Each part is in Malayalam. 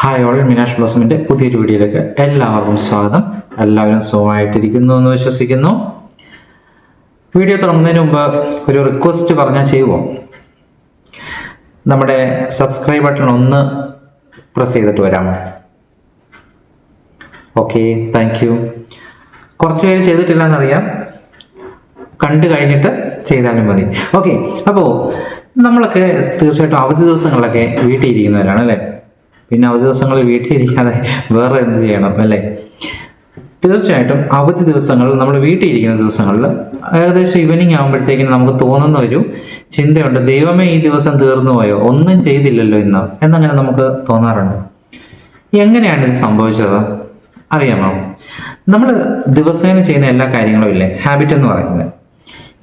ഹായ് ഓൾ, മീനാഷ് ബ്ലോസമിൻ്റെ പുതിയൊരു വീഡിയോയിലേക്ക് എല്ലാവർക്കും സ്വാഗതം. എല്ലാവരും സുഖമായിട്ടിരിക്കുന്നു എന്ന് വിശ്വസിക്കുന്നു. വീഡിയോ തുടങ്ങുന്നതിന് മുമ്പ് ഒരു റിക്വസ്റ്റ് പറഞ്ഞാൽ ചെയ്യുമോ? നമ്മുടെ സബ്സ്ക്രൈബ് ബട്ടൺ ഒന്ന് പ്രസ് ചെയ്തിട്ട് വരാമോ? Okay, thank you. കുറച്ച് പേര് ചെയ്തിട്ടില്ല എന്നറിയാം, കണ്ടു കഴിഞ്ഞിട്ട് ചെയ്താലും മതി. ഓക്കെ, അപ്പോൾ നമ്മളൊക്കെ തീർച്ചയായിട്ടും അവധി ദിവസങ്ങളിലൊക്കെ വീട്ടിൽ ഇരിക്കുന്നവരാണ് അല്ലേ? പിന്നെ അവധി ദിവസങ്ങളിൽ വീട്ടിലിരിക്കാതെ വേറെ എന്ത് ചെയ്യണം അല്ലേ? തീർച്ചയായിട്ടും അവധി ദിവസങ്ങളിൽ നമ്മൾ വീട്ടിൽ ഇരിക്കുന്ന ദിവസങ്ങളിൽ ഏകദേശം ഈവനിങ് ആകുമ്പോഴത്തേക്കും നമുക്ക് തോന്നുന്ന ഒരു ചിന്തയുണ്ട്, ദൈവമേ ഈ ദിവസം തീർന്നു പോയോ, ഒന്നും ചെയ്തില്ലല്ലോ ഇന്ന് എന്നങ്ങനെ നമുക്ക് തോന്നാറുണ്ട്. എങ്ങനെയാണ് ഇത് സംഭവിച്ചത് അറിയാമോ? നമ്മൾ ദിവസേന ചെയ്യുന്ന എല്ലാ കാര്യങ്ങളും ഇല്ലേ, ഹാബിറ്റ് എന്ന് പറയുന്നത്,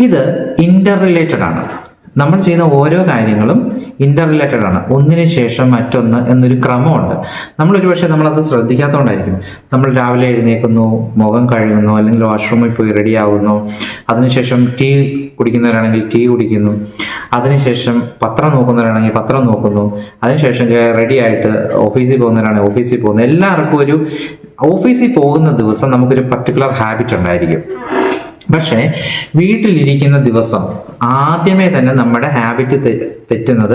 ഇത് ഇന്റർ റിലേറ്റഡ് ആണ്. നമ്മൾ ചെയ്യുന്ന ഓരോ കാര്യങ്ങളും ഇന്റർ റിലേറ്റഡ് ആണ്, ഒന്നിനു ശേഷം മറ്റൊന്ന് എന്നൊരു ക്രമമുണ്ട്. നമ്മളൊരു പക്ഷേ നമ്മളത് ശ്രദ്ധിക്കാത്തതുകൊണ്ടായിരിക്കും. നമ്മൾ രാവിലെ എഴുന്നേൽക്കുന്നു, മുഖം കഴുകുന്നു, അല്ലെങ്കിൽ വാഷ്റൂമിൽ പോയി റെഡി ആകുന്നു, അതിനുശേഷം ടീ കുടിക്കുന്നവരാണെങ്കിൽ ടീ കുടിക്കുന്നു, അതിനുശേഷം പത്രം നോക്കുന്നവരാണെങ്കിൽ പത്രം നോക്കുന്നു, അതിനുശേഷം റെഡി ആയിട്ട് ഓഫീസിൽ പോകുന്നവരാണെങ്കിൽ ഓഫീസിൽ പോകുന്നു. എല്ലാവർക്കും ഒരു ഓഫീസിൽ പോകുന്ന ദിവസം നമുക്കൊരു പർട്ടിക്കുലർ ഹാബിറ്റ് ഉണ്ടായിരിക്കും. പക്ഷേ വീട്ടിലിരിക്കുന്ന ദിവസം ആദ്യമേ തന്നെ നമ്മുടെ ഹാബിറ്റ് തെറ്റുന്നത്,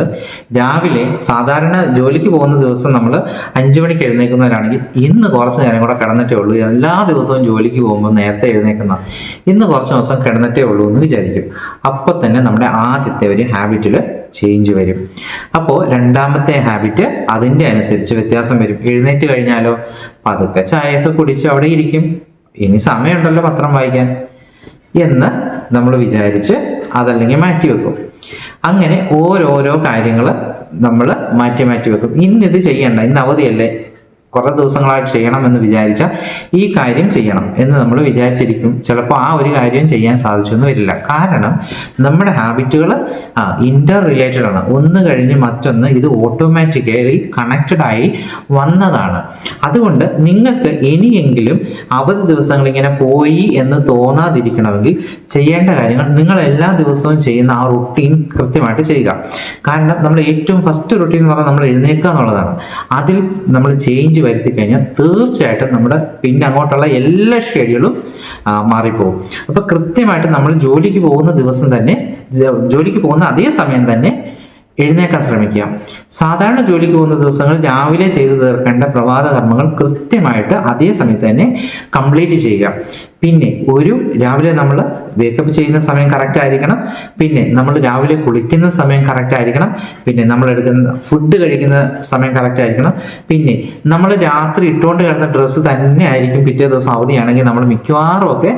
രാവിലെ സാധാരണ ജോലിക്ക് പോകുന്ന ദിവസം നമ്മൾ 5 മണിക്ക് എഴുന്നേൽക്കുന്നവരാണെങ്കിൽ ഇന്ന് കുറച്ച് നേരം കൂടെ കിടന്നിട്ടേ ഉള്ളൂ, എല്ലാ ദിവസവും ജോലിക്ക് പോകുമ്പോൾ നേരത്തെ എഴുന്നേൽക്കുന്ന, ഇന്ന് കുറച്ച് ദിവസം കിടന്നിട്ടേ ഉള്ളൂ എന്ന് വിചാരിക്കും. അപ്പോൾ തന്നെ നമ്മുടെ ആദ്യത്തെ ഒരു ഹാബിറ്റിൽ ചേഞ്ച് വരും. അപ്പോൾ രണ്ടാമത്തെ ഹാബിറ്റ് അതിൻ്റെ അനുസരിച്ച് വ്യത്യാസം വരും. എഴുന്നേറ്റ് കഴിഞ്ഞാലോ പതുക്കെ ചായയൊക്കെ കുടിച്ച് അവിടെ ഇരിക്കും, ഇനി സമയമുണ്ടല്ലോ പത്രം വായിക്കാൻ എന്ന് നമ്മൾ വിചാരിച്ച് അതല്ലെങ്കിൽ മാറ്റി വെക്കും. അങ്ങനെ ഓരോരോ കാര്യങ്ങൾ നമ്മൾ മാറ്റി വെക്കും. ഇന്നിത് ചെയ്യണ്ട, ഇന്ന് അവധിയല്ലേ, കുറേ ദിവസങ്ങളായിട്ട് ചെയ്യണമെന്ന് വിചാരിച്ചാൽ ഈ കാര്യം ചെയ്യണം എന്ന് നമ്മൾ വിചാരിച്ചിരിക്കും. ചിലപ്പോൾ ആ ഒരു കാര്യം ചെയ്യാൻ സാധിച്ചൊന്നും വരില്ല. കാരണം നമ്മുടെ ഹാബിറ്റുകൾ ഇന്റർ റിലേറ്റഡ് ആണ്, ഒന്ന് കഴിഞ്ഞ് മറ്റൊന്ന് ഇത് ഓട്ടോമാറ്റിക്കലി കണക്റ്റഡ് ആയി വന്നതാണ്. അതുകൊണ്ട് നിങ്ങൾക്ക് ഇനിയെങ്കിലും അവധി ദിവസങ്ങൾ ഇങ്ങനെ പോയി എന്ന് തോന്നാതിരിക്കണമെങ്കിൽ ചെയ്യേണ്ട കാര്യങ്ങൾ നിങ്ങൾ എല്ലാ ദിവസവും ചെയ്യുന്ന ആ റുട്ടീൻ കൃത്യമായിട്ട് ചെയ്യുക. കാരണം നമ്മൾ ഏറ്റവും ഫസ്റ്റ് റുട്ടീൻ എന്ന് പറഞ്ഞാൽ നമ്മൾ എഴുന്നേൽക്കുക എന്നുള്ളതാണ്. അതിൽ നമ്മൾ ചേഞ്ച് വരുത്തി കഴിഞ്ഞാൽ തീർച്ചയായിട്ടും നമ്മുടെ പിന്നെ അങ്ങോട്ടുള്ള എല്ലാ ഷെഡ്യൂളും മാറിപ്പോകും. അപ്പൊ കൃത്യമായിട്ട് നമ്മൾ ജോലിക്ക് പോകുന്ന ദിവസം തന്നെ, ജോലിക്ക് പോകുന്ന അതേ സമയം തന്നെ എഴുന്നേക്കാൻ ശ്രമിക്കുക. സാധാരണ ജോലിക്ക് പോകുന്ന ദിവസങ്ങൾ രാവിലെ ചെയ്തു തീർക്കേണ്ട പ്രഭാത കർമ്മങ്ങൾ കൃത്യമായിട്ട് അതേ സമയത്ത് തന്നെ കംപ്ലീറ്റ് ചെയ്യുക. പിന്നെ രാവിലെ നമ്മൾ വേക്കപ്പ് ചെയ്യുന്ന സമയം കറക്റ്റ് ആയിരിക്കണം. പിന്നെ നമ്മൾ രാവിലെ കുളിക്കുന്ന സമയം കറക്റ്റ് ആയിരിക്കണം. പിന്നെ നമ്മൾ എടുക്കുന്ന ഫുഡ് കഴിക്കുന്ന സമയം കറക്റ്റ് ആയിരിക്കണം. പിന്നെ നമ്മൾ രാത്രി ഇട്ടുകൊണ്ട് കിടന്ന ഡ്രസ്സ് തന്നെ ആയിരിക്കും പിറ്റേ ദിവസം അവധിയാണെങ്കിൽ നമ്മൾ മിക്കവാറും ഒക്കെ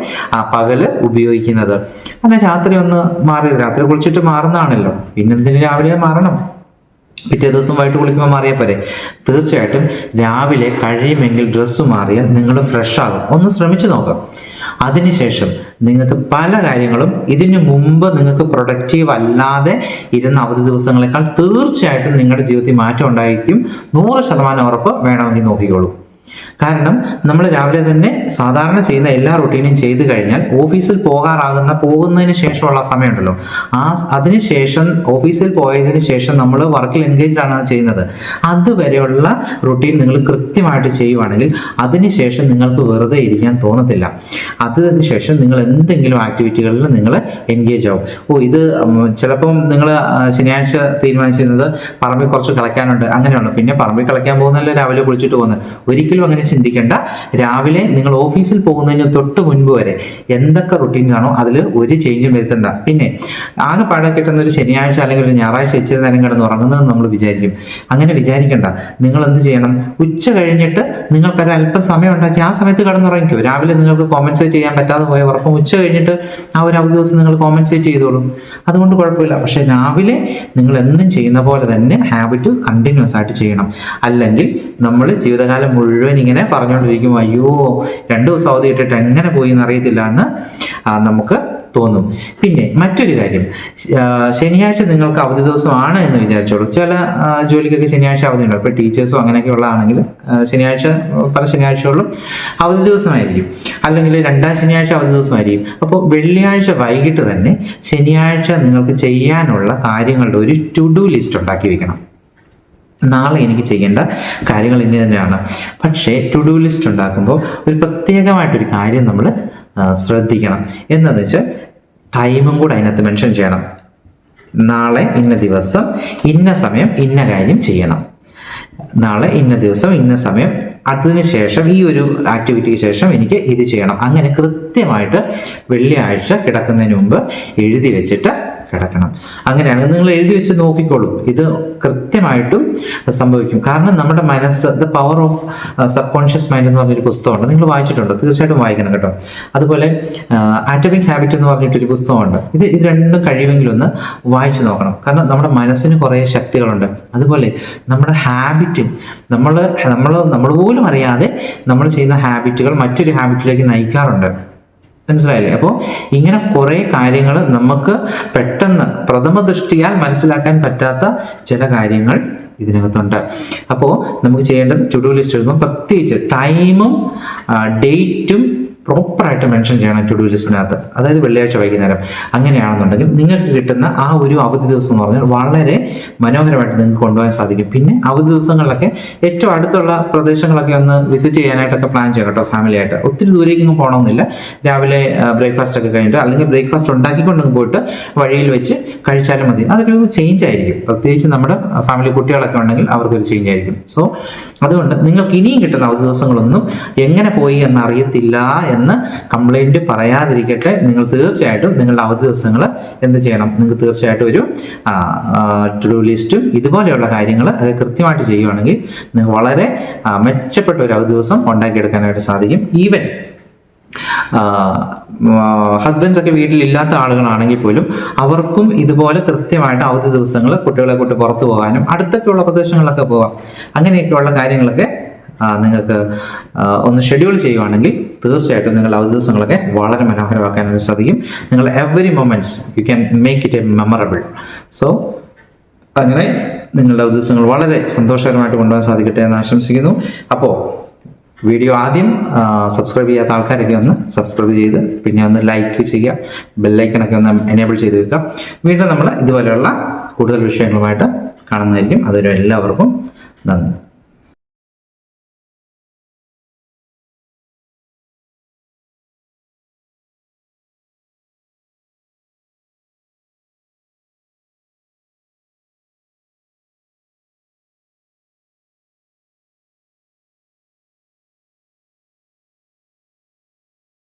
പകല് ഉപയോഗിക്കുന്നത്. അങ്ങനെ രാത്രി ഒന്ന് മാറിയത്, രാത്രി കുളിച്ചിട്ട് മാറുന്നതാണല്ലോ, പിന്നെന്തിന് രാവിലെ മാറണം? പിറ്റേ ദിവസം വൈകിട്ട് കുളിക്കുമ്പോൾ മാറിയാൽ പോരെ? തീർച്ചയായിട്ടും രാവിലെ കഴിയുമെങ്കിൽ ഡ്രസ്സ് മാറിയാൽ നിങ്ങൾ ഫ്രഷ് ആകും. ഒന്ന് ശ്രമിച്ചു നോക്കാം. അതിനുശേഷം നിങ്ങൾക്ക് പല കാര്യങ്ങളും ഇതിനു മുമ്പ് നിങ്ങൾക്ക് പ്രൊഡക്റ്റീവ് അല്ലാതെ ഇരുന്ന അവധി ദിവസങ്ങളെക്കാൾ തീർച്ചയായിട്ടും നിങ്ങളുടെ ജീവിതത്തിൽ മാറ്റം ഉണ്ടായിരിക്കും. 100% ഉറപ്പ് വേണമെങ്കിൽ നോക്കിക്കോളൂ. കാരണം നമ്മൾ രാവിലെ തന്നെ സാധാരണ ചെയ്യുന്ന എല്ലാ റുട്ടീനും ചെയ്തു കഴിഞ്ഞാൽ ഓഫീസിൽ പോകുന്നതിന് ശേഷമുള്ള സമയമുണ്ടല്ലോ, അതിനുശേഷം ഓഫീസിൽ പോയതിനു ശേഷം നമ്മൾ വർക്കിൽ എൻഗേജ്ഡ് ആണ് ചെയ്യുന്നത്. അതുവരെയുള്ള റുട്ടീൻ നിങ്ങൾ കൃത്യമായിട്ട് ചെയ്യുവാണെങ്കിൽ അതിനുശേഷം നിങ്ങൾക്ക് വെറുതെ ഇരിക്കാൻ തോന്നത്തില്ല. അതിനുശേഷം നിങ്ങൾ എന്തെങ്കിലും ആക്ടിവിറ്റികളിൽ നിങ്ങൾ എൻഗേജ് ആവും. ഇത് ചിലപ്പം നിങ്ങൾ ശനിയാഴ്ച തീരുമാനിച്ചിരുന്നത് പറമ്പിൽ കുറച്ച് കളിക്കാനുണ്ട്, അങ്ങനെയാണ്, പിന്നെ പറമ്പിൽ കളിക്കാൻ പോകുന്നതല്ലേ രാവിലെ കുളിച്ചിട്ട് പോകുന്നത്. ഒരിക്കലും അങ്ങനെ ചിന്തിക്കേണ്ട. രാവിലെ നിങ്ങൾ ഓഫീസിൽ പോകുന്നതിന് തൊട്ട് മുൻപ് വരെ എന്തൊക്കെ റുട്ടീൻസ് ആണോ അതിൽ ഒരു ചേഞ്ചും വരുത്തണ്ട. പിന്നെ ആകെ പാടെ കിട്ടുന്ന ഒരു ശനിയാഴ്ച അല്ലെങ്കിൽ ഒരു ഞായറാഴ്ച ഇച്ചിരി നേരം കിടന്ന് ഉറങ്ങുന്നതെന്ന് നമ്മൾ വിചാരിക്കും. അങ്ങനെ വിചാരിക്കേണ്ട. നിങ്ങൾ എന്ത് ചെയ്യണം? ഉച്ച കഴിഞ്ഞിട്ട് നിങ്ങൾക്കൊരു അല്പം സമയം ഉണ്ടാക്കി ആ സമയത്ത് കിടന്നുറങ്ങിക്കോ. രാവിലെ നിങ്ങൾക്ക് കോമ്പൻസേറ്റ് ചെയ്യാൻ പറ്റാതെ പോയ ഉറക്കം ഉച്ച കഴിഞ്ഞിട്ട് ആ ഒരു അവധി ദിവസം നിങ്ങൾ കോമ്പൻസേറ്റ് ചെയ്തോളും. അതുകൊണ്ട് കുഴപ്പമില്ല. പക്ഷെ രാവിലെ നിങ്ങൾ എന്നും ചെയ്യുന്ന പോലെ തന്നെ ഹാബിറ്റ് കണ്ടിന്യൂസ് ആയിട്ട് ചെയ്യണം. അല്ലെങ്കിൽ നമ്മൾ ജീവിതകാലം മുഴുവൻ ഇങ്ങനെ പറഞ്ഞുകൊണ്ടിരിക്കും, അയ്യോ 2 ദിവസം അവധി ഇട്ടിട്ട് എങ്ങനെ പോയി എന്നറിയത്തില്ല എന്ന് നമുക്ക് തോന്നും. പിന്നെ മറ്റൊരു കാര്യം, ശനിയാഴ്ച നിങ്ങൾക്ക് അവധി ദിവസമാണ് എന്ന് വിചാരിച്ചോളൂ. ചില ജോലിക്കൊക്കെ ശനിയാഴ്ച അവധി ഉണ്ടാവും. ഇപ്പോൾ ടീച്ചേഴ്സോ അങ്ങനെയൊക്കെ ഉള്ളതാണെങ്കിൽ ശനിയാഴ്ച പല ശനിയാഴ്ചകളിലും അവധി ദിവസമായിരിക്കും, അല്ലെങ്കിൽ 2ാം ശനിയാഴ്ച അവധി ദിവസമായിരിക്കും. അപ്പോൾ വെള്ളിയാഴ്ച വൈകിട്ട് തന്നെ ശനിയാഴ്ച നിങ്ങൾക്ക് ചെയ്യാനുള്ള കാര്യങ്ങളുടെ ഒരു ടു ഡു ലിസ്റ്റ് ഉണ്ടാക്കി വെക്കണം. നാളെ എനിക്ക് ചെയ്യേണ്ട കാര്യങ്ങൾ ഇനി തന്നെയാണ്. പക്ഷേ ടു ഡു ലിസ്റ്റ് ഉണ്ടാക്കുമ്പോൾ ഒരു പ്രത്യേകമായിട്ടൊരു കാര്യം നമ്മൾ ശ്രദ്ധിക്കണം. എന്താണെന്ന് വെച്ചാൽ ടൈമും കൂടെ അതിനകത്ത് മെൻഷൻ ചെയ്യണം. നാളെ ഇന്ന ദിവസം ഇന്ന സമയം ഇന്ന കാര്യം ചെയ്യണം, നാളെ ഇന്ന ദിവസം ഇന്ന സമയം, അതിന് ശേഷം ഈ ഒരു ആക്ടിവിറ്റിക്ക് ശേഷം എനിക്ക് ഇത് ചെയ്യണം. അങ്ങനെ കൃത്യമായിട്ട് വെള്ളിയാഴ്ച കിടക്കുന്നതിന് മുമ്പ് എഴുതി വെച്ചിട്ട് കിടക്കണം. അങ്ങനെയാണ് നിങ്ങൾ എഴുതി വെച്ച് നോക്കിക്കോളൂ, ഇത് കൃത്യമായിട്ടും സംഭവിക്കും. കാരണം നമ്മുടെ മനസ്സ്, the power of sub conscious mind എന്ന് പറഞ്ഞൊരു പുസ്തകമുണ്ട്, നിങ്ങൾ വായിച്ചിട്ടുണ്ടോ? തീർച്ചയായിട്ടും വായിക്കണം കേട്ടോ. അതുപോലെ ആറ്റമിക് ഹാബിറ്റ് എന്ന് പറഞ്ഞിട്ടൊരു പുസ്തകമുണ്ട്. ഇത് രണ്ടും കഴിയുമെങ്കിലും ഒന്ന് വായിച്ചു നോക്കണം. കാരണം നമ്മുടെ മനസ്സിന് കുറേ ശക്തികളുണ്ട്. അതുപോലെ നമ്മുടെ ഹാബിറ്റും നമ്മൾ പോലും അറിയാതെ നമ്മൾ ചെയ്യുന്ന ഹാബിറ്റുകൾ മറ്റൊരു ഹാബിറ്റിലേക്ക് നയിക്കാറുണ്ട്. മനസ്സിലായില്ലേ? അപ്പോൾ ഇങ്ങനെ കുറേ കാര്യങ്ങൾ നമുക്ക് പെട്ടെന്ന് പ്രഥമ ദൃഷ്ടിയാൽ മനസ്സിലാക്കാൻ പറ്റാത്ത ചില കാര്യങ്ങൾ ഇതിനകത്തുണ്ട്. അപ്പോൾ നമുക്ക് ചെയ്യേണ്ടത് ടു ഡു ലിസ്റ്റ് എഴുതുമ്പോൾ പ്രത്യേകിച്ച് ടൈമും ഡേറ്റും പ്രോപ്പറായിട്ട് മെൻഷൻ ചെയ്യണം ടു ഡു ലിസ്റ്റിനകത്ത്. അതായത് വെള്ളിയാഴ്ച വൈകുന്നേരം. അങ്ങനെയാണെന്നുണ്ടെങ്കിൽ നിങ്ങൾക്ക് കിട്ടുന്ന ആ ഒരു അവധി ദിവസം എന്ന് പറഞ്ഞാൽ വളരെ മനോഹരമായിട്ട് നിങ്ങൾക്ക് കൊണ്ടുപോകാൻ സാധിക്കും. പിന്നെ അവധി ദിവസങ്ങളിലൊക്കെ ഏറ്റവും അടുത്തുള്ള പ്രദേശങ്ങളൊക്കെ ഒന്ന് വിസിറ്റ് ചെയ്യാനായിട്ടൊക്കെ പ്ലാൻ ചെയ്യണം കേട്ടോ, ഫാമിലി ആയിട്ട്. ഒത്തിരി ദൂരേക്കൊന്നും പോകണമെന്നില്ല. രാവിലെ ബ്രേക്ക്ഫാസ്റ്റ് ഒക്കെ കഴിഞ്ഞിട്ട് അല്ലെങ്കിൽ ബ്രേക്ക്ഫാസ്റ്റ് ഉണ്ടാക്കിക്കൊണ്ടു പോയിട്ട് വഴിയിൽ വെച്ച് കഴിച്ചാലും മതി. അതൊരു ചേഞ്ച് ആയിരിക്കും. പ്രത്യേകിച്ച് നമ്മുടെ ഫാമിലി കുട്ടികളൊക്കെ ഉണ്ടെങ്കിൽ അവർക്കൊരു ചേഞ്ച് ആയിരിക്കും. സോ അതുകൊണ്ട് നിങ്ങൾക്ക് ഇനിയും കിട്ടുന്ന അവധി ദിവസങ്ങളൊന്നും എങ്ങനെ പോയി എന്നറിയത്തില്ല എന്ന് കംപ്ലൈന്റ് പറയാതിരിക്കട്ടെ. നിങ്ങൾ തീർച്ചയായിട്ടും നിങ്ങളുടെ അവധി ദിവസങ്ങൾ എന്ത് ചെയ്യണം? നിങ്ങൾക്ക് തീർച്ചയായിട്ടും ഒരു ടു ഡു ലിസ്റ്റും ഇതുപോലെയുള്ള കാര്യങ്ങൾ കൃത്യമായിട്ട് ചെയ്യുവാണെങ്കിൽ നിങ്ങൾക്ക് വളരെ മെച്ചപ്പെട്ട ഒരു അവധി ദിവസം ഉണ്ടാക്കിയെടുക്കാനായിട്ട് സാധിക്കും. ഈവൻ ഹസ്ബൻഡ്സ് ഒക്കെ വീട്ടിലില്ലാത്ത ആളുകളാണെങ്കിൽ പോലും അവർക്കും ഇതുപോലെ കൃത്യമായിട്ട് അവധി ദിവസങ്ങൾ കുട്ടികളെ കൊണ്ട് പുറത്തു പോകാനും അടുത്തൊക്കെയുള്ള പ്രദേശങ്ങളിലൊക്കെ പോകാം. അങ്ങനെയൊക്കെയുള്ള കാര്യങ്ങളൊക്കെ നിങ്ങൾക്ക് ഒന്ന് ഷെഡ്യൂൾ ചെയ്യുവാണെങ്കിൽ തീർച്ചയായിട്ടും നിങ്ങളുടെ അവധി ദിവസങ്ങളൊക്കെ വളരെ മനോഹരമാക്കാനായിട്ട് സാധിക്കും. നിങ്ങൾ every moments you can make it A memorable. So അങ്ങനെ നിങ്ങളുടെ അവധി ദിവസങ്ങൾ വളരെ സന്തോഷകരമായിട്ട് കൊണ്ടുപോകാൻ സാധിക്കട്ടെ എന്ന് ആശംസിക്കുന്നു. അപ്പോൾ വീഡിയോ ആദ്യം സബ്സ്ക്രൈബ് ചെയ്യാത്ത ആൾക്കാരൊക്കെ ഒന്ന് സബ്സ്ക്രൈബ് ചെയ്ത് പിന്നെ ഒന്ന് ലൈക്ക് ചെയ്യുക, ബെല്ലൈക്കണൊക്കെ ഒന്ന് എനേബിൾ ചെയ്ത് വെക്കുക. വീണ്ടും നമ്മൾ ഇതുപോലെയുള്ള കൂടുതൽ വിഷയങ്ങളുമായിട്ട് കാണുന്നതായിരിക്കും. അതുവരെ എല്ലാവർക്കും നന്ദി.